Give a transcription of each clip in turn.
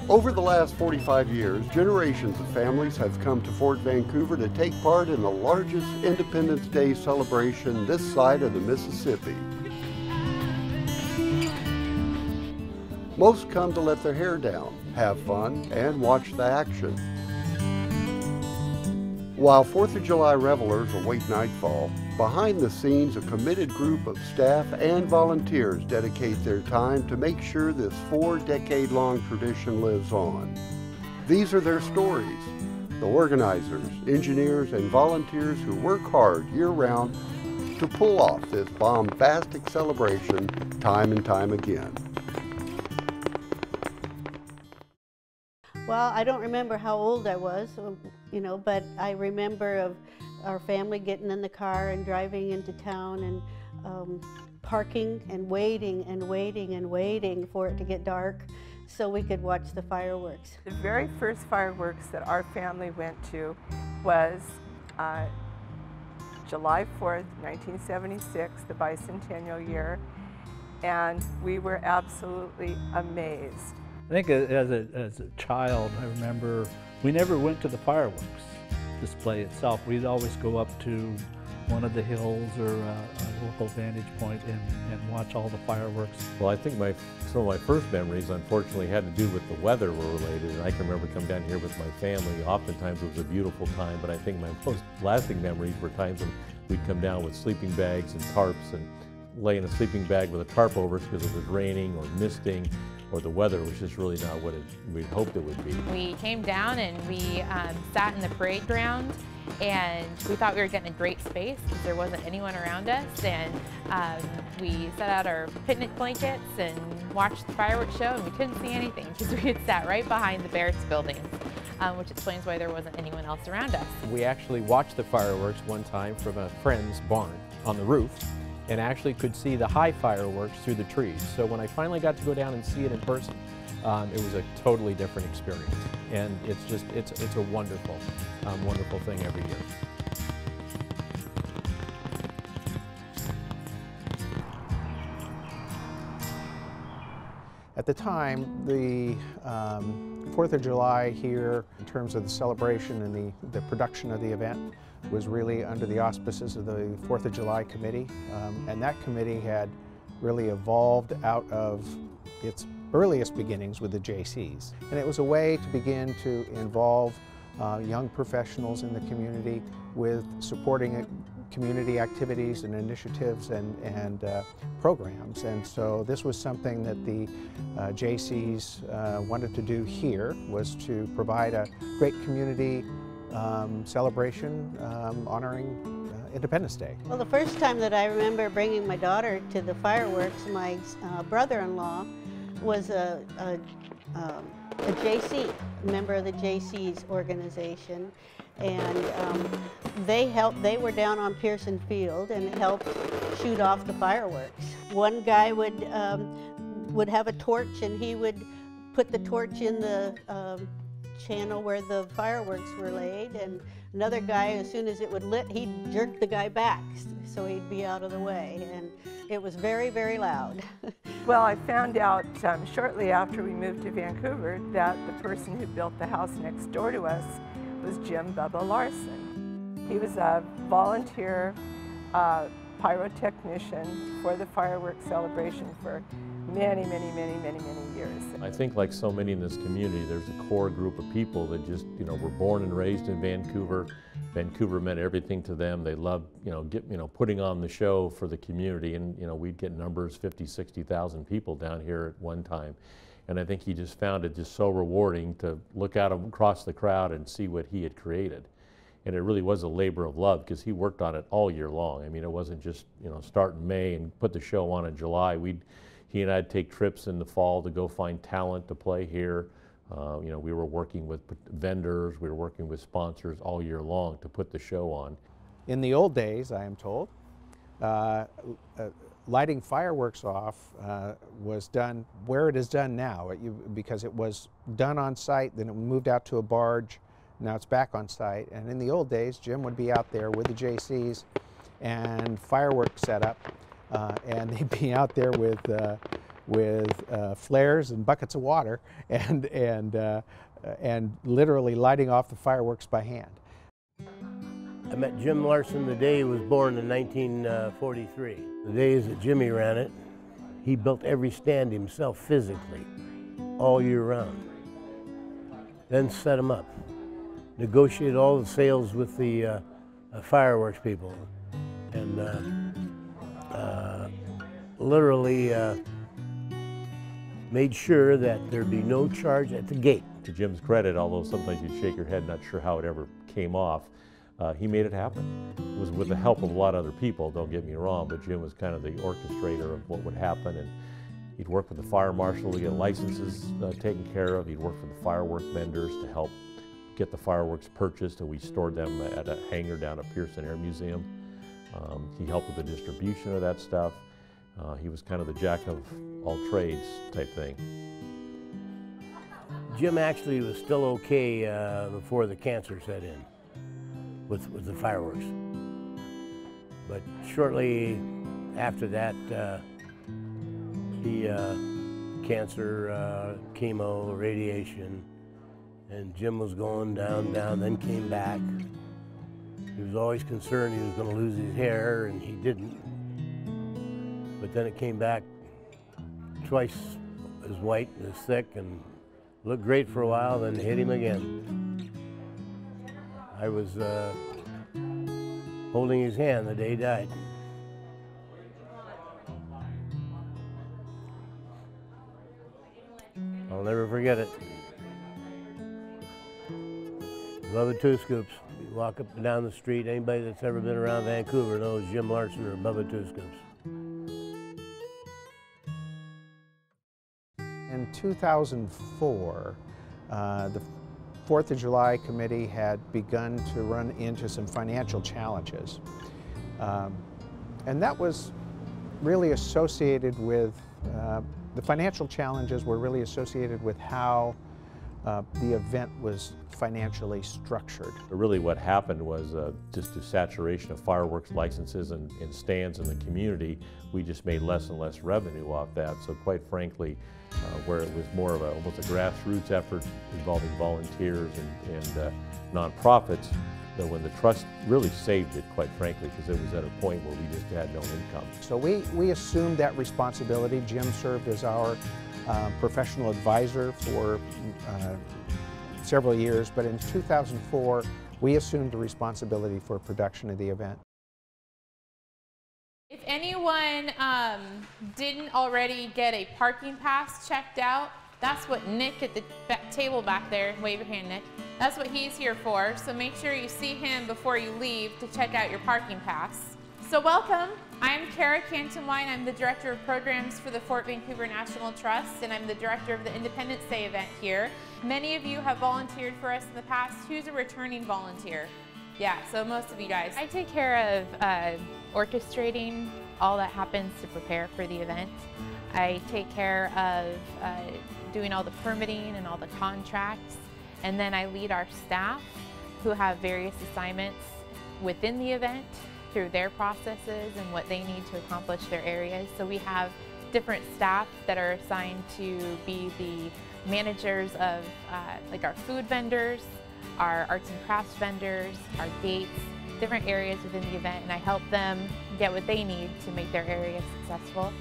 Over the last 45 years, generations of families have come to Fort Vancouver to take part in the largest Independence Day celebration this side of the Mississippi. Most come to let their hair down, have fun, and watch the action. While 4th of July revelers await nightfall, behind the scenes a committed group of staff and volunteers dedicate their time to make sure this 4-decade-long tradition lives on. These are their stories, the organizers, engineers, and volunteers who work hard year-round to pull off this bombastic celebration time and time again. Well, I don't remember how old I was, but I remember of our family getting in the car and driving into town and parking and waiting and waiting and waiting for it to get dark so we could watch the fireworks. The very first fireworks that our family went to was July 4th, 1976, the bicentennial year, and we were absolutely amazed. I think as a child, I remember we never went to the fireworks display itself. We'd always go up to one of the hills or a local vantage point and watch all the fireworks. Well, I think some of my first memories, unfortunately, had to do with the weather were related. And I can remember coming down here with my family. Oftentimes it was a beautiful time, but I think my most lasting memories were times when we'd come down with sleeping bags and tarps and lay in a sleeping bag with a tarp over us because it was raining or misting, or the weather was just really not what we'd hoped it would be. We came down and we sat in the parade ground, and we thought we were getting a great space because there wasn't anyone around us, and we set out our picnic blankets and watched the fireworks show, and we couldn't see anything because we had sat right behind the barracks buildings, which explains why there wasn't anyone else around us. We actually watched the fireworks one time from a friend's barn on the roof, and actually could see the high fireworks through the trees. So when I finally got to go down and see it in person, it was a totally different experience. And it's a wonderful, wonderful thing every year. At the time, the 4th of July here, in terms of the celebration and the production of the event, was really under the auspices of the 4th of July Committee. And that committee had really evolved out of its earliest beginnings with the JCs. And it was a way to begin to involve young professionals in the community with supporting community activities and initiatives and programs. And so this was something that the JCs wanted to do here, was to provide a great community celebration honoring Independence Day. Well, the first time that I remember bringing my daughter to the fireworks, my brother-in-law was a JC, a member of the JC's organization, and they were down on Pearson Field and helped shoot off the fireworks. One guy would have a torch, and he would put the torch in the channel where the fireworks were laid, and another guy, as soon as it would lit, he'd jerk the guy back so he'd be out of the way, and it was very, very loud. Well, I found out shortly after we moved to Vancouver that the person who built the house next door to us was Jim Bubba Larson. He was a volunteer pyrotechnician for the fireworks celebration for many, many, many, many, many years. I think, like so many in this community, there's a core group of people that just, were born and raised in Vancouver. Vancouver meant everything to them. They loved, putting on the show for the community, and we'd get numbers 50, 60,000 people down here at one time. And I think he just found it just so rewarding to look out across the crowd and see what he had created. And it really was a labor of love because he worked on it all year long. I mean, it wasn't just, start in May and put the show on in July. He and I'd take trips in the fall to go find talent to play here. We were working with vendors, we were working with sponsors all year long to put the show on. In the old days, I am told, lighting fireworks off was done where it is done now, because it was done on site, then it moved out to a barge, now it's back on site. And in the old days, Jim would be out there with the JCs and fireworks set up, and they'd be out there with with flares and buckets of water and literally lighting off the fireworks by hand. I met Jim Larson the day he was born in 1943. The days that Jimmy ran it, he built every stand himself physically, all year round. Then set them up. Negotiated all the sales with the fireworks people. And literally made sure that there'd be no charge at the gate. To Jim's credit, although sometimes you'd shake your head not sure how it ever came off, he made it happen. It was with the help of a lot of other people, don't get me wrong, but Jim was kind of the orchestrator of what would happen, and he'd work with the fire marshal to get licenses taken care of. He'd work with the firework vendors to help get the fireworks purchased, and we stored them at a hangar down at Pearson Air Museum. He helped with the distribution of that stuff. He was kind of the jack of all trades type thing. Jim actually was still okay before the cancer set in with the fireworks. But shortly after that, cancer, chemo, radiation, and Jim was going down, then came back. He was always concerned he was going to lose his hair, and he didn't. But then it came back twice as white and as thick, and looked great for a while, then hit him again. I was holding his hand the day he died. I'll never forget it. Bubba Two Scoops. You walk up and down the street, anybody that's ever been around Vancouver knows Jim Larson or Bubba Two Scoops. In 2004, the 4th of July committee had begun to run into some financial challenges. And that was really associated with, the financial challenges were really associated with how the event was financially structured. Really what happened was just the saturation of fireworks licenses and stands in the community. We just made less and less revenue off that. So quite frankly, where it was more of almost a grassroots effort involving volunteers and nonprofits, that when the trust really saved it, quite frankly, because it was at a point where we just had no income. So we assumed that responsibility. Jim served as our professional advisor for several years, but in 2004, we assumed the responsibility for production of the event. If anyone didn't already get a parking pass checked out, that's what Nick at the table back there, wave your hand, Nick, that's what he's here for. So make sure you see him before you leave to check out your parking pass. So welcome, I'm Kara Cantonwine. I'm the Director of Programs for the Fort Vancouver National Trust, and I'm the Director of the Independence Day event here. Many of you have volunteered for us in the past. Who's a returning volunteer? Yeah, so most of you guys. I take care of orchestrating all that happens to prepare for the event. I take care of doing all the permitting and all the contracts, and then I lead our staff who have various assignments within the event through their processes and what they need to accomplish their areas. So we have different staff that are assigned to be the managers of like our food vendors, our arts and crafts vendors, our gates, different areas within the event, and I help them get what they need to make their area successful.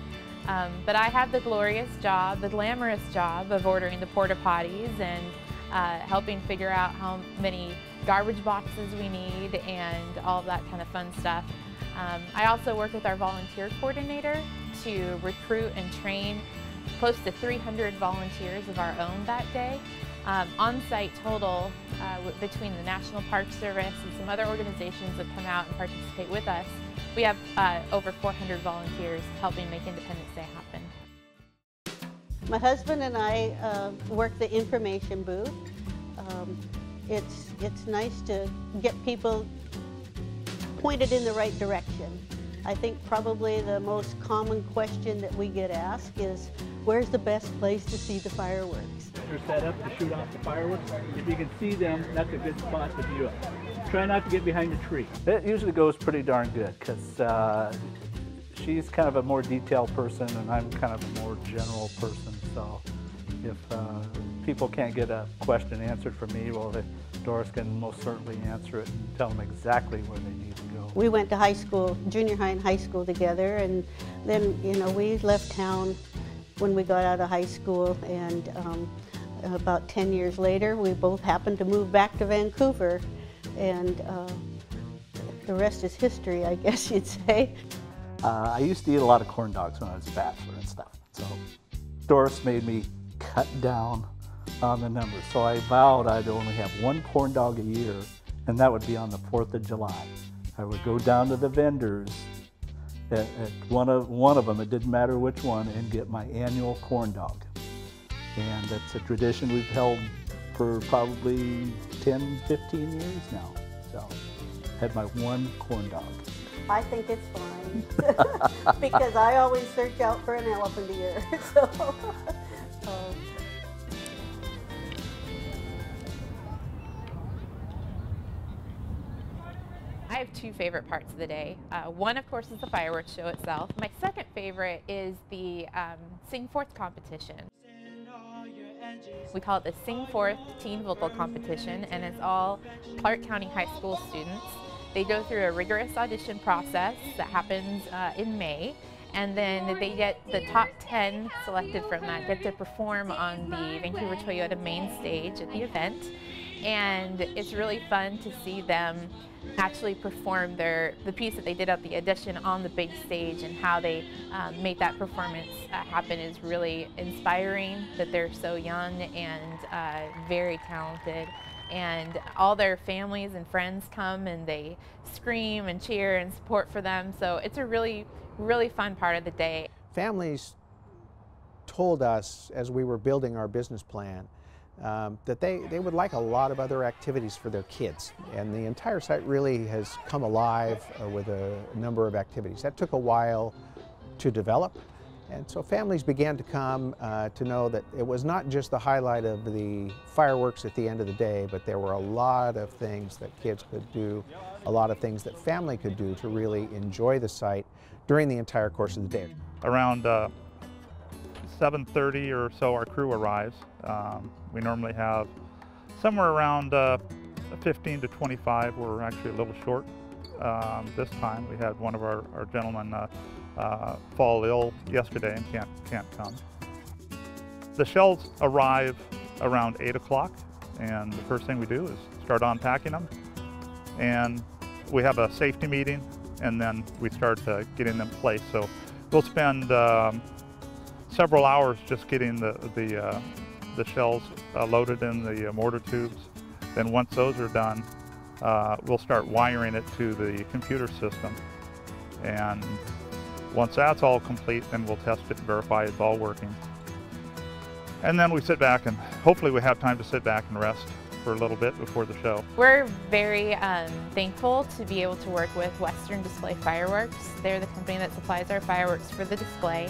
But I have the glorious job, the glamorous job of ordering the porta potties and helping figure out how many garbage boxes we need and all of that kind of fun stuff. I also work with our volunteer coordinator to recruit and train close to 300 volunteers of our own that day. On-site total between the National Park Service and some other organizations that come out and participate with us, we have over 400 volunteers helping make Independence Day happen. My husband and I work the information booth. It's nice to get people pointed in the right direction. I think probably the most common question that we get asked is, where's the best place to see the fireworks? They're set up to shoot off the fireworks. If you can see them, that's a good spot to view it. Try not to get behind a tree. It usually goes pretty darn good because she's kind of a more detailed person, and I'm kind of a more general person. So if people can't get a question answered from me, well, Doris can most certainly answer it and tell them exactly where they need to go. We went to high school, junior high and high school together, and then, you know, we left town when we got out of high school, and about 10 years later, we both happened to move back to Vancouver, and the rest is history, I guess you'd say. I used to eat a lot of corn dogs when I was a bachelor and stuff, so Doris made me cut down on the numbers. So I vowed I'd only have one corn dog a year, and that would be on the 4th of July. I would go down to the vendors at one of them, it didn't matter which one, and get my annual corn dog. And that's a tradition we've held for probably 10, 15 years now. So had my one corn dog. I think it's fine, because I always search out for an elephant ear. So, I have two favorite parts of the day. One, of course, is the fireworks show itself. My second favorite is the Sing Forth competition. We call it the Sing Forth Teen Vocal Competition, and it's all Clark County High School students. They go through a rigorous audition process that happens in May, and then they get the top 10 selected from that, get to perform on the Vancouver Toyota main stage at the event. And it's really fun to see them actually perform the piece that they did at the audition on the big stage, and how they made that performance happen is really inspiring, that they're so young and very talented. And all their families and friends come and they scream and cheer and support for them. So it's a really, really fun part of the day. Families told us as we were building our business plan that they would like a lot of other activities for their kids. And the entire site really has come alive with a number of activities. That took a while to develop. And so families began to come to know that it was not just the highlight of the fireworks at the end of the day, but there were a lot of things that kids could do, a lot of things that family could do to really enjoy the site during the entire course of the day. Around 7:30 or so our crew arrives. We normally have somewhere around 15 to 25. We're actually a little short this time. We had one of our gentlemen fall ill yesterday and can't come. The shells arrive around 8 o'clock, and the first thing we do is start unpacking them. And we have a safety meeting, and then we start getting them placed. So we'll spend several hours just getting the shells loaded in the mortar tubes. Then once those are done, we'll start wiring it to the computer system. And once that's all complete, then we'll test it and verify it's all working. And then we sit back, and hopefully we have time to sit back and rest for a little bit before the show. We're very thankful to be able to work with Western Display Fireworks. They're the company that supplies our fireworks for the display.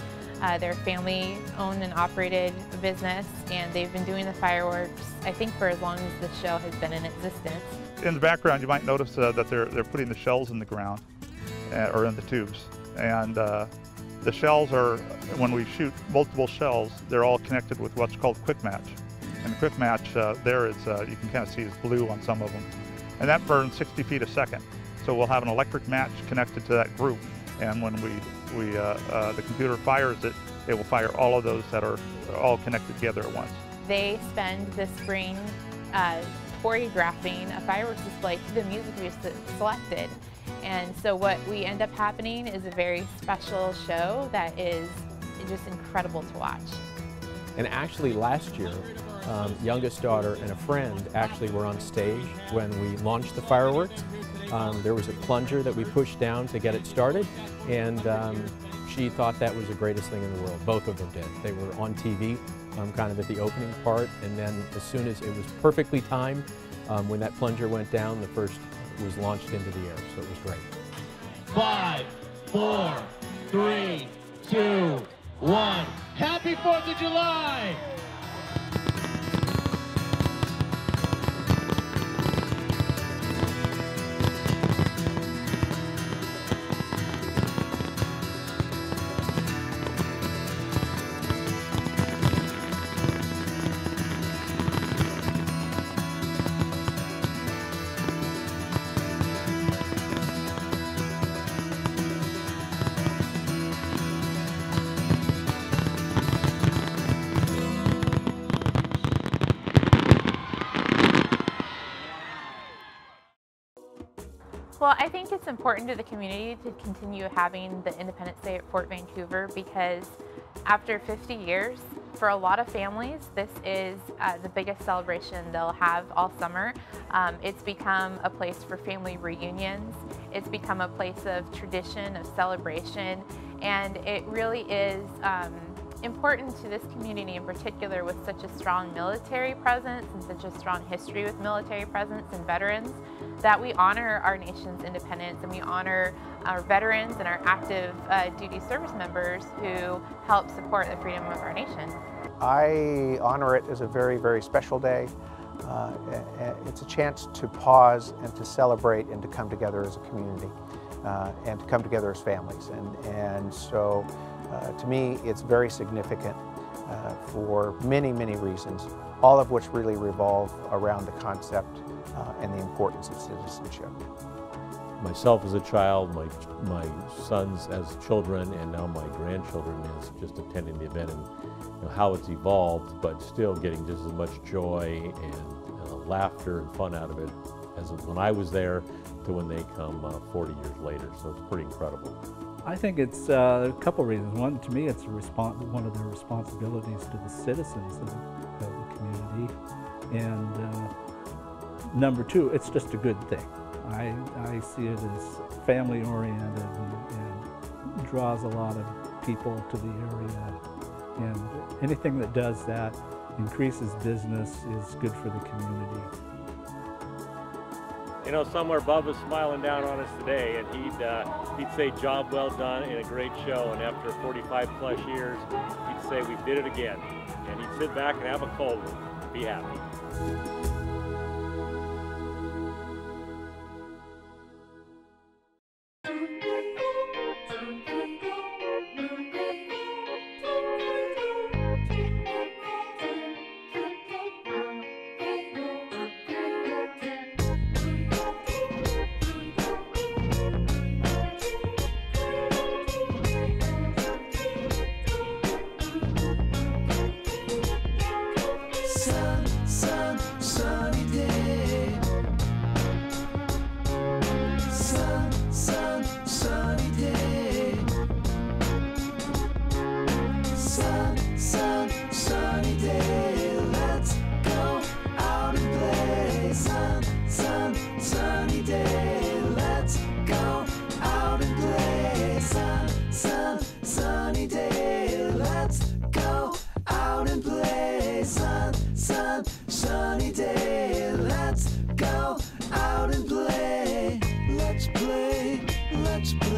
They're a family-owned and operated business, and they've been doing the fireworks, I think, for as long as the show has been in existence. In the background, you might notice that they're putting the shells in the ground, or in the tubes. And the shells are, when we shoot multiple shells, they're all connected with what's called quick match. And the quick match there is, you can kind of see it's blue on some of them. And that burns 60 feet a second. So we'll have an electric match connected to that group. And when the computer fires it, it will fire all of those that are all connected together at once. They spend the spring choreographing a fireworks display to the music we've selected. And so what we end up happening is a very special show that is just incredible to watch. And actually last year, youngest daughter and a friend actually were on stage when we launched the fireworks. There was a plunger that we pushed down to get it started, and she thought that was the greatest thing in the world. Both of them did. They were on TV kind of at the opening part, and then as soon as it was perfectly timed, when that plunger went down, the first was launched into the air, so it was great. 5, 4, 3, 2, 1. Happy 4th of July! Well, I think it's important to the community to continue having the Independence Day at Fort Vancouver because after 50 years, for a lot of families, this is the biggest celebration they'll have all summer. It's become a place for family reunions. It's become a place of tradition, of celebration, and it really is important to this community in particular with such a strong military presence and such a strong history with military presence and veterans that we honor our nation's independence and we honor our veterans and our active duty service members who help support the freedom of our nation. I honor it as a very, very special day. It's a chance to pause and to celebrate and to come together as a community and to come together as families. And so to me, it's very significant for many, many reasons, all of which really revolve around the concept and the importance of citizenship. Myself as a child, my sons as children, and now my grandchildren is just attending the event, and how it's evolved, but still getting just as much joy and laughter and fun out of it as when I was there to when they come 40 years later. So it's pretty incredible. I think it's a couple reasons. One, to me, it's one of the responsibilities to the citizens of the community. And number two, it's just a good thing. I see it as family-oriented and draws a lot of people to the area. And anything that does that, increases business, is good for the community. You know, somewhere Bubba's smiling down on us today, and he'd say job well done and a great show, and after 45 plus years, he'd say we did it again. And he'd sit back and have a cold one, be happy. Sunny day, let's go out and play. Let's play, let's play.